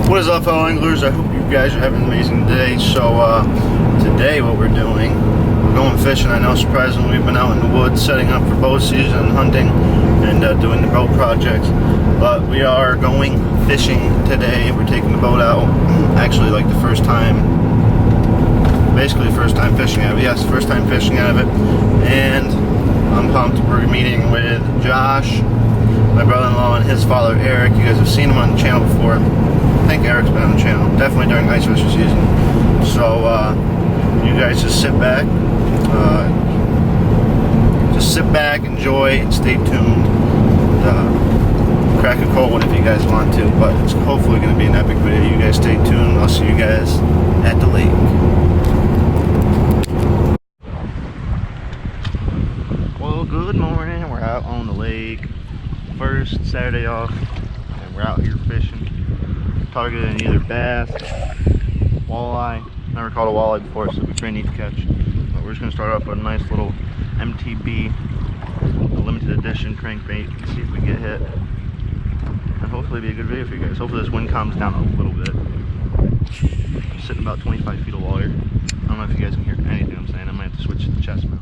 What is up, fellow anglers? I hope you guys are having an amazing day. So today what we're doing, we're going fishing. I know, surprisingly, we've been out in the woods setting up for bow season and hunting and doing the boat projects, but we are going fishing today. We're taking the boat out, actually like the first time, basically first time fishing out of it. Yes, first time fishing out of it. And I'm pumped. We're meeting with Josh, my brother-in-law, and his father Eric. You guys have seen him on the channel before. I think Eric's been on the channel, definitely during ice fishing season. So you guys just sit back, enjoy, and stay tuned. Crack a cold one if you guys want to, but it's hopefully going to be an epic video. You guys stay tuned. I'll see you guys at the lake. Well, good morning. We're out on the lake. First Saturday off, and we're out here fishing. Targeting either bass, walleye. Never caught a walleye before, so it'll be pretty neat to catch. But we're just going to start off with a nice little MTB, a limited edition crankbait, and see if we get hit. And hopefully it'll be a good video for you guys. Hopefully this wind calms down a little bit. I'm sitting about 25 feet of water. I don't know if you guys can hear anything I'm saying. I might have to switch to the chest mount.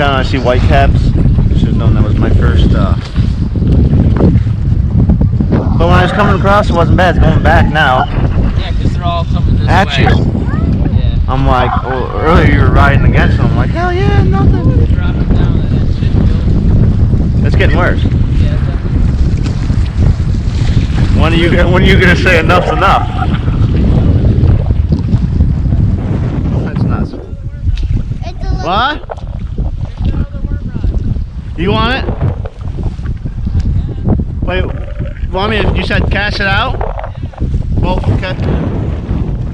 I see white caps. Should have known that was my first. But when I was coming across, it wasn't bad. It's going back now. Yeah, because they're all coming this at way. You. Yeah. I'm like, well, earlier you were riding against them. I'm like, hell yeah, nothing. Dropping down and that shit goes. It's getting worse. Yeah, When are you gonna say enough's enough? That's nuts. What? You want it? Wait, want me to, you said cast it out? Well, okay.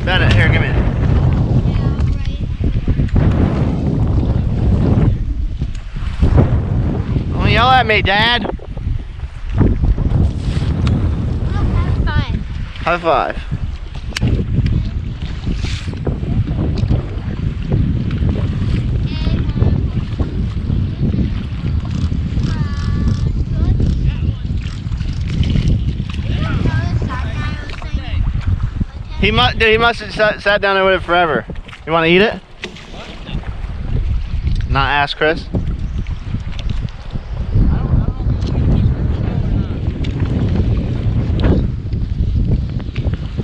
Bennett, here, give me it. Don't yell at me, Dad. High five. He must have sat down there with it forever. You want to eat it? Not ask Chris.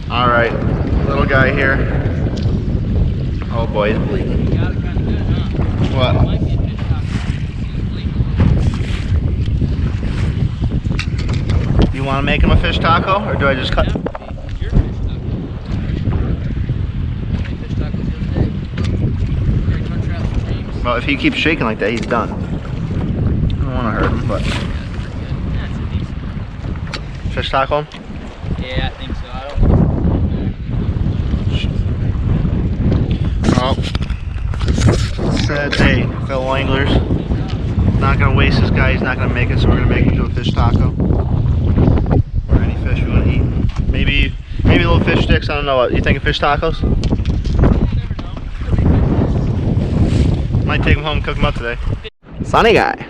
All right, little guy here. Oh boy, he's bleeding. What? You want to make him a fish taco, or do I just cut? Well, if he keeps shaking like that, he's done. I don't want to hurt him, but... Fish tackle him? Yeah, I think so. I don't... Oh. Sad day, fellow anglers. Not going to waste this guy. He's not going to make it, so we're going to make him into a fish taco. Or any fish we want to eat. Maybe Maybe little fish sticks. I don't know. What you think of fish tacos? Might take them home and cook them up today. Sunny guy.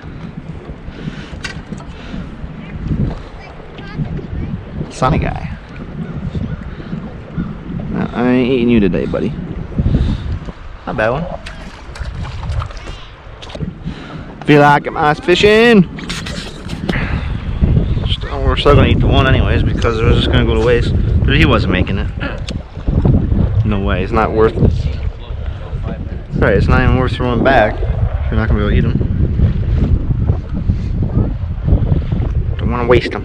Sunny guy. No, I ain't eating you today, buddy. Not a bad one. Feel like I'm ice fishing. We're still gonna eat the one anyways because it was just gonna go to waste. But he wasn't making it. No way. It's not worth. Right. It's not even worth throwing back. You're not gonna be able to eat them. Don't want to waste them.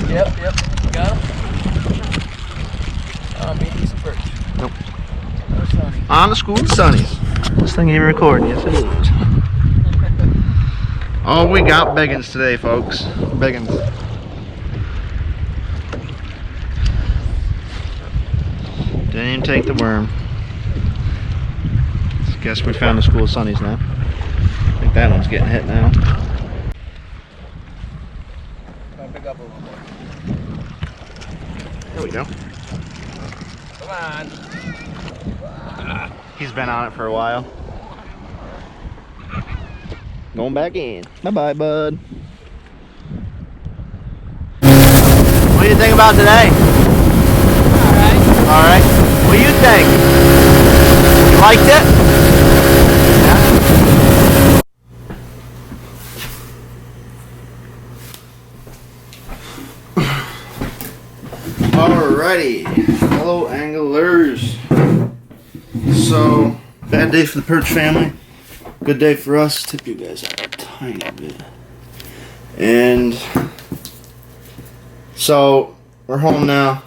Yep. Got him. Maybe some perch. Nope. No sunny. On the school sunnies. This thing ain't recording. Yes, it is. Oh, we got biggins today, folks. Biggins. Didn't even take the worm. Guess we found the school of sunnies now. I think that one's getting hit now. I'll pick up a little more. There we go. Come on. He's been on it for a while. Going back in. Bye-bye, bud. What do you think about today? Alright. What do you think? You liked it? Yeah. Alrighty. Hello, anglers. So, bad day for the perch family. Good day for us. Tip you guys out a tiny bit. And so we're home now.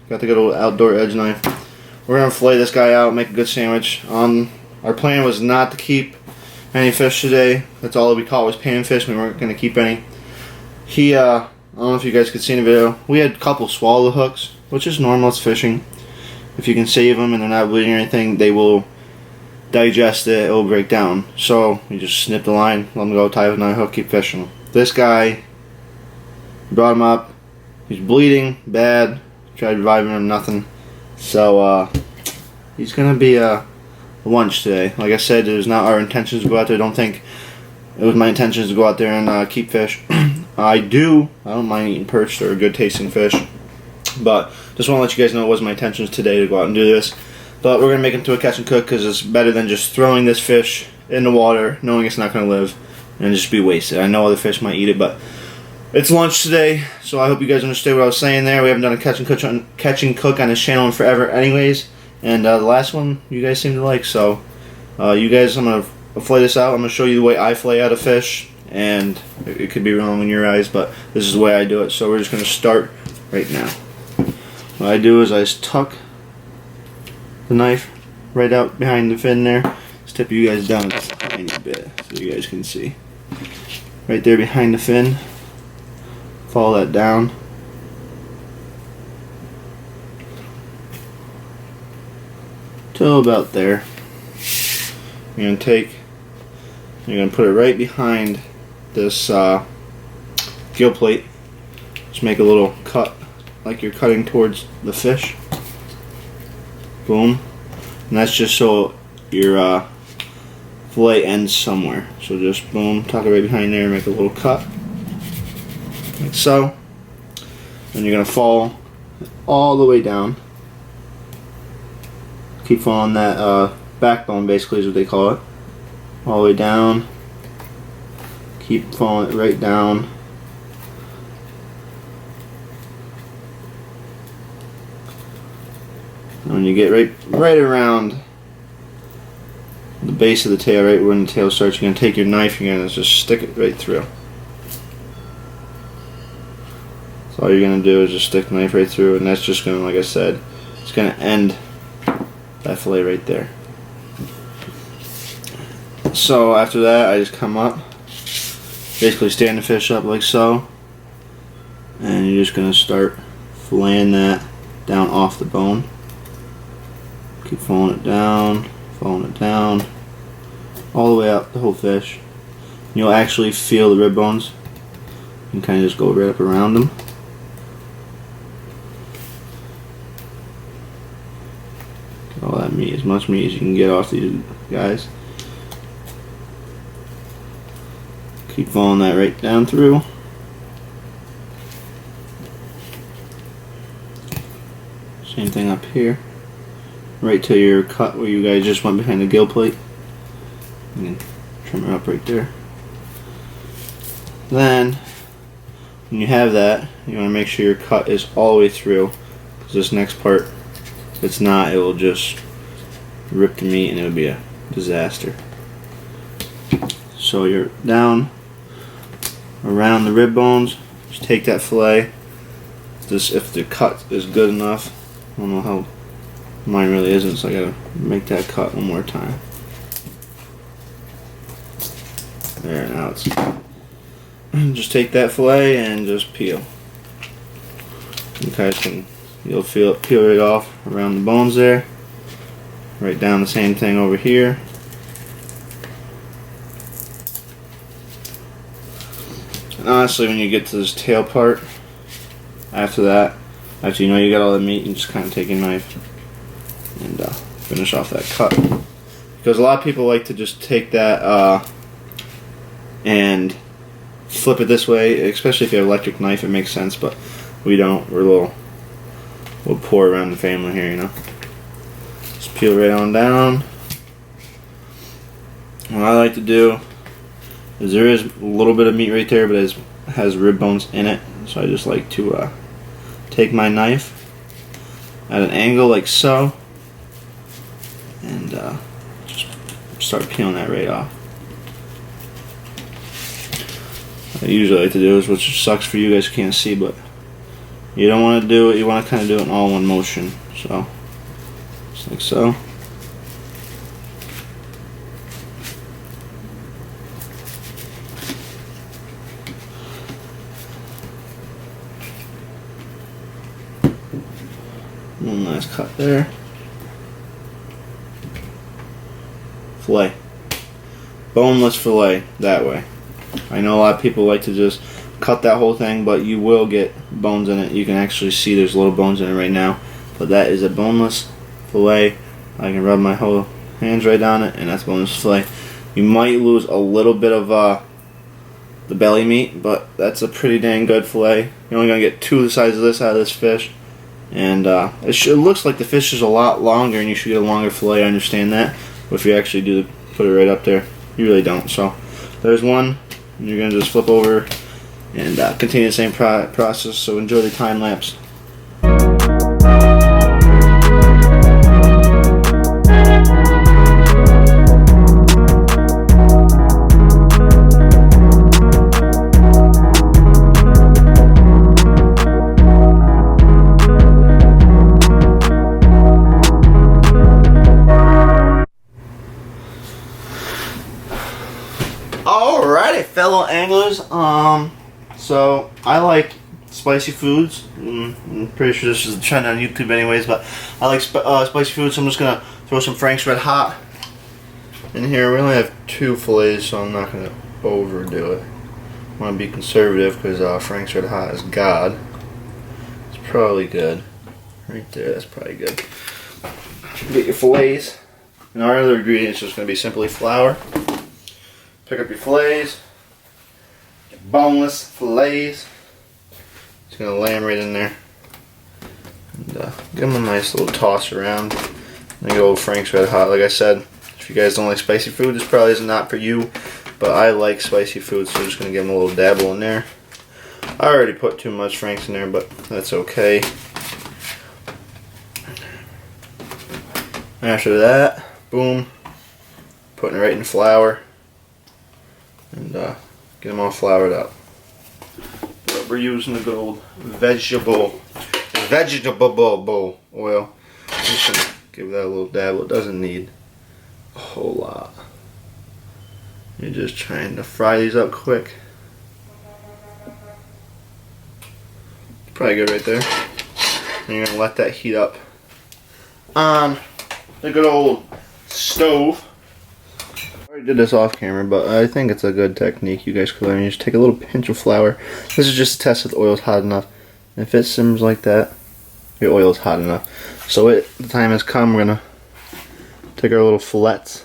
Got to go to outdoor edge knife. We're gonna fillet this guy out, make a good sandwich. Our plan was not to keep any fish today. That's all that we caught was panfish. We weren't gonna keep any. I don't know if you guys could see in the video. We had a couple swallow hooks, which is normal. It's fishing. If you can save them and they're not bleeding or anything, they will digest it, it will break down. So you just snip the line, let them go, tie with another hook, keep fishing. This guy, brought him up, he's bleeding bad, tried reviving him, nothing. So he's gonna be a lunch today. Like I said, it was not our intentions to go out there. I don't think it was my intentions to go out there and keep fish. I don't mind eating perch, they're a good tasting fish, but just want to let you guys know it wasn't my intentions today to go out and do this. But we're going to make it to a catch and cook because it's better than just throwing this fish in the water knowing it's not going to live and just be wasted. I know other fish might eat it, but it's lunch today, so I hope you guys understood what I was saying there. We haven't done a catch and cook on this channel in forever anyways, and the last one you guys seem to like. So you guys, I'm going to fillet this out. I'm going to show you the way I fillet out a fish, and it could be wrong in your eyes, but this is the way I do it. So we're just going to start right now. What I do is I just tuck the knife right out behind the fin there. Just tip you guys down a tiny bit so you guys can see. Right there behind the fin. Follow that down. Till about there. You're going to put it right behind this gill plate. Just make a little cut like you're cutting towards the fish. Boom. And that's just so your fillet ends somewhere. So just boom, tuck it right behind there and make a little cut. Like so. And you're going to fall all the way down. Keep following that backbone, basically is what they call it. All the way down. Keep following it right down. And when you get right around the base of the tail, right when the tail starts, you're going to take your knife, you're going to just stick it right through. So all you're going to do is just stick the knife right through, and that's just going to, like I said, it's going to end that fillet right there. So after that, I just come up, basically stand the fish up like so, and you're just going to start filleting that down off the bone. Keep following it down, all the way up the whole fish. You'll actually feel the rib bones. You can kind of just go right up around them. all that meat, as much meat as you can get off these guys. Keep following that right down through. Same thing up here. Right to your cut where you guys just went behind the gill plate. You can trim it up right there. Then, when you have that, you want to make sure your cut is all the way through. Because this next part, if it's not, it will just rip the meat and it would be a disaster. So you're down around the rib bones. Just take that fillet. If the cut is good enough, I don't know how mine really isn't, so I gotta make that cut one more time. There, now it's. Just take that fillet and just peel. You guys can, you'll feel it peel right off around the bones there. Right down the same thing over here. And honestly, when you get to this tail part, after that, after you know you got all the meat, you just kind of take a knife and finish off that cut. Because a lot of people like to just take that and flip it this way, especially if you have an electric knife. It makes sense, but we don't. We're a little poor around the family here, you know. Just peel right on down. What I like to do is there is a little bit of meat right there, but it has rib bones in it. So I just like to take my knife at an angle like so, and just start peeling that right off. What I usually like to do is, which sucks for you guys who can't see, but you don't want to do it. You want to kind of do it in all one motion. So just like so. One nice cut there. Fillet. Boneless fillet that way. I know a lot of people like to just cut that whole thing, but you will get bones in it. You can actually see there's little bones in it right now. But that is a boneless fillet. I can rub my whole hands right on it, and that's boneless fillet. You might lose a little bit of the belly meat, but that's a pretty dang good fillet. You're only going to get 2 of the size of this out of this fish. And it looks like the fish is a lot longer, and you should get a longer fillet. I understand that, but if you actually put it right up there, you really don't. So there's one, and you're gonna just flip over and continue the same process. So enjoy the time lapse. Alrighty, fellow anglers. So I like spicy foods. I'm pretty sure this is a trend on YouTube, anyways. But I like spicy food, so I'm just gonna throw some Frank's Red Hot in here. We only have 2 fillets, so I'm not gonna overdo it. I want to be conservative because Frank's Red Hot is God. It's probably good. Right there, that's probably good. Get your fillets. And our other ingredients is just gonna be simply flour. Pick up your fillets, your boneless fillets. Just gonna lay them right in there, and give them a nice little toss around. And go with Frank's Red Hot. Like I said, if you guys don't like spicy food, this probably is not for you. But I like spicy food, so I'm just gonna give them a little dabble in there. I already put too much Frank's in there, but that's okay. After that, boom, putting it right in flour. And get them all floured up. But we're using the good old vegetable oil. Just gonna give that a little dabble. It doesn't need a whole lot. You're just trying to fry these up quick. Probably good right there. And you're gonna let that heat up on the good old stove. I already did this off camera, but I think it's a good technique you guys could learn. You just take a little pinch of flour. This is just to test if the oil's hot enough. And if it simmers like that, your oil's hot enough. So the time has come. We're gonna Take our little fillets,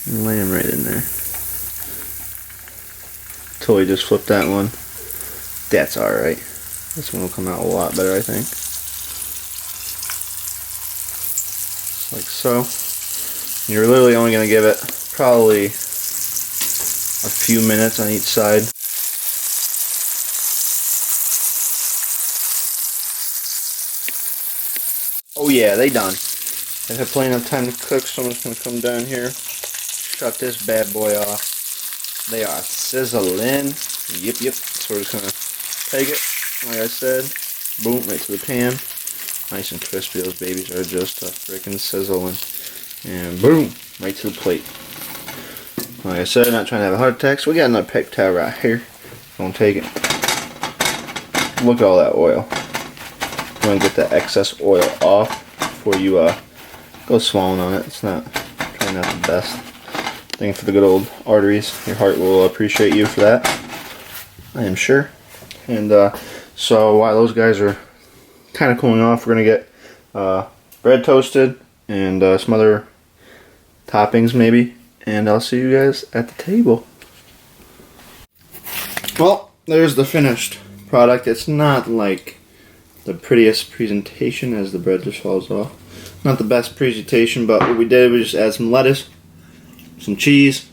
and lay them right in there. Totally just flipped that one. That's alright. This one will come out a lot better, I think. Like so. You're literally only going to give it probably a few minutes on each side. Oh yeah, they done. They have plenty of time to cook, so I'm just going to come down here, shut this bad boy off. They are sizzling. Yep. So we're just going to take it, like I said, boom, right to the pan. Nice and crispy. Those babies are just freaking sizzling. And boom, right to the plate. Like I said, not trying to have a heart attack, so we got another paper towel right here. Gonna take it. Look at all that oil. Gonna get that excess oil off before you go swallowing on it. It's probably not the best thing for the good old arteries. Your heart will appreciate you for that, I am sure. And so while those guys are kind of cooling off, we're gonna get bread toasted and some other toppings maybe, and I'll see you guys at the table. Well, there's the finished product. It's not like the prettiest presentation, as the bread just falls off. Not the best presentation, but what we did was just add some lettuce, some cheese,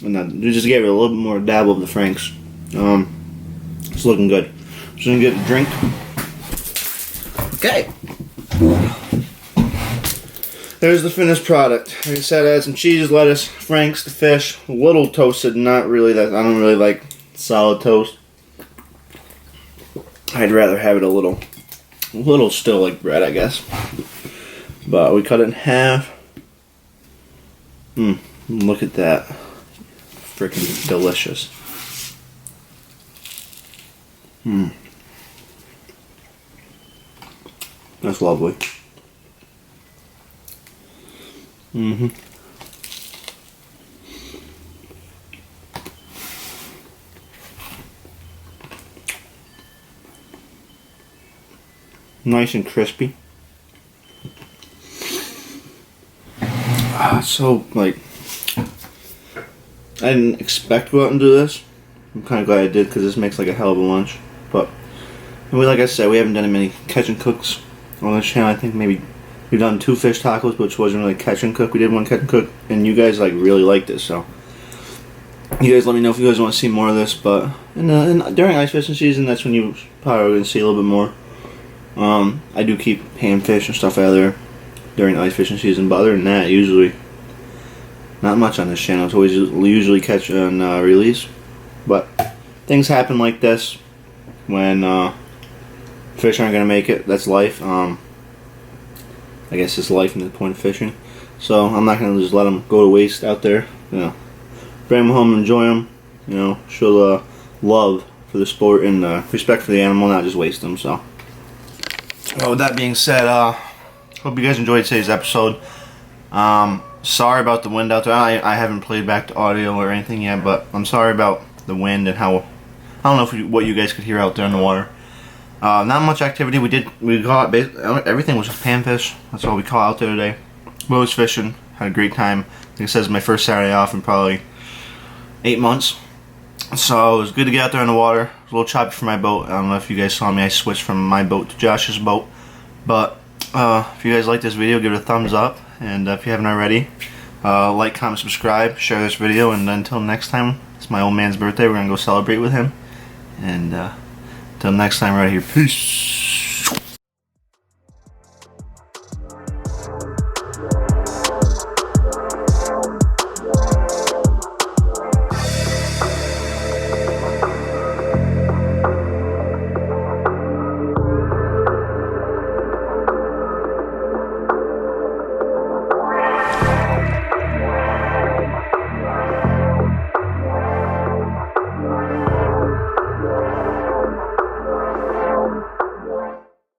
and then we just gave it a little bit more dabble of the Franks. It's looking good. Just gonna get a drink. Okay. There's the finished product. Like I said, I had some cheese, lettuce, Franks, the fish, a little toasted, not really that. I don't really like solid toast. I'd rather have it a little still like bread, I guess. But we cut it in half. Look at that. Freaking delicious. That's lovely. Nice and crispy. So, like, I didn't expect to go out and do this. I'm kind of glad I did, because this makes like a hell of a lunch. But, like I said, we haven't done many catch and cooks on this channel. I think maybe we've done 2 fish tacos, which wasn't really catch and cook. We did 1 catch and cook, and you guys like really liked this, so you guys let me know if you guys want to see more of this. But during ice fishing season, that's when you probably going to see a little bit more. I do keep panfish and stuff out of there during ice fishing season, but other than that, usually not much on this channel. It's always usually catch and release, but things happen like this when fish aren't gonna make it. That's life. I guess it's life in the point of fishing. So I'm not gonna just let them go to waste out there. You know, bring them home, enjoy them. You know, show the love for the sport and respect for the animal, not just waste them. So, well, with that being said, hope you guys enjoyed today's episode. Sorry about the wind out there. I haven't played back the audio or anything yet, but I'm sorry about the wind and how, I don't know what you guys could hear out there in the water. Not much activity. We caught everything was panfish. That's all we caught out there today. We was fishing. Had a great time. Like I said, it's my first Saturday off in probably 8 months. So it was good to get out there in the water. It was a little choppy for my boat. I don't know if you guys saw me. I switched from my boat to Josh's boat. But if you guys like this video, give it a thumbs up. And if you haven't already, like, comment, subscribe, share this video. And until next time, it's my old man's birthday. We're going to go celebrate with him. And until next time, right here. Peace.